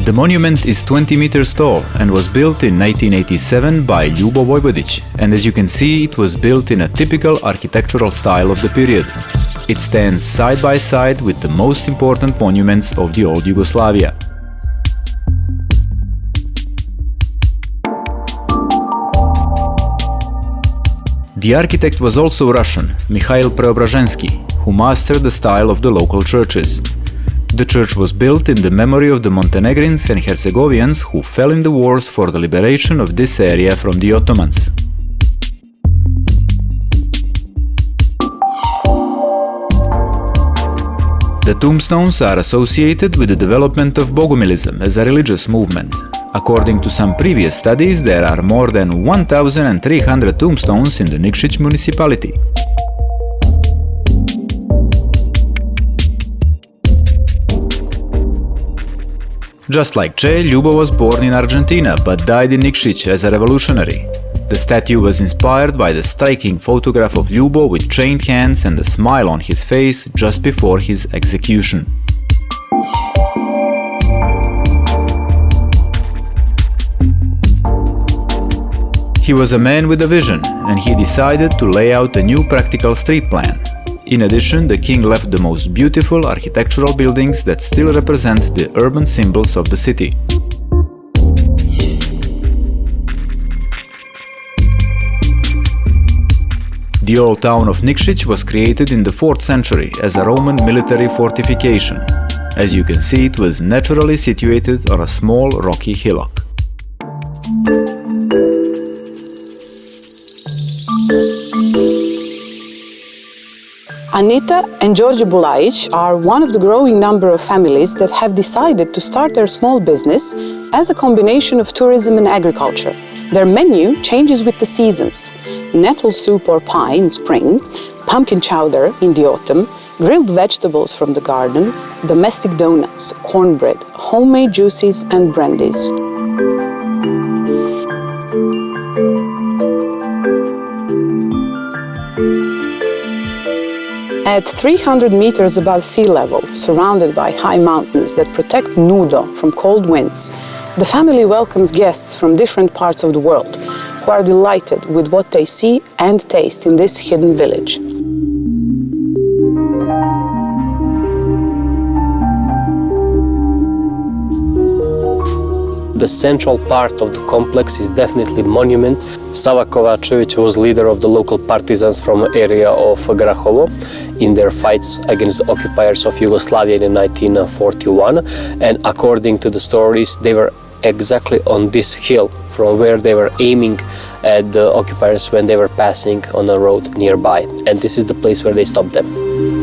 The monument is 20 meters tall and was built in 1987 by Ljubo Vojvodić, and as you can see, it was built in a typical architectural style of the period. It stands side by side with the most important monuments of the old Yugoslavia. The architect was also Russian, Mikhail Preobrazhensky, who mastered the style of the local churches. The church was built in the memory of the Montenegrins and Herzegovians who fell in the wars for the liberation of this area from the Ottomans. The tombstones are associated with the development of Bogomilism as a religious movement. According to some previous studies, there are more than 1,300 tombstones in the Niksic municipality. Just like Che, Ljubo was born in Argentina but died in Niksic as a revolutionary. The statue was inspired by the striking photograph of Ljubo with chained hands and a smile on his face just before his execution. He was a man with a vision, and he decided to lay out a new practical street plan. In addition, the king left the most beautiful architectural buildings that still represent the urban symbols of the city. The old town of Niksic was created in the 4th century as a Roman military fortification. As you can see, it was naturally situated on a small rocky hillock. Anita and George Bulajic are one of the growing number of families that have decided to start their small business as a combination of tourism and agriculture. Their menu changes with the seasons: nettle soup or pie in spring, pumpkin chowder in the autumn, grilled vegetables from the garden, domestic donuts, cornbread, homemade juices and brandies. At 300 meters above sea level, surrounded by high mountains that protect Nudo from cold winds, the family welcomes guests from different parts of the world who are delighted with what they see and taste in this hidden village. The central part of the complex is definitely monument. Sava Kovačević was leader of the local partisans from the area of Grahovo in their fights against the occupiers of Yugoslavia in 1941. And according to the stories, they were exactly on this hill from where they were aiming at the occupiers when they were passing on a road nearby. And this is the place where they stopped them.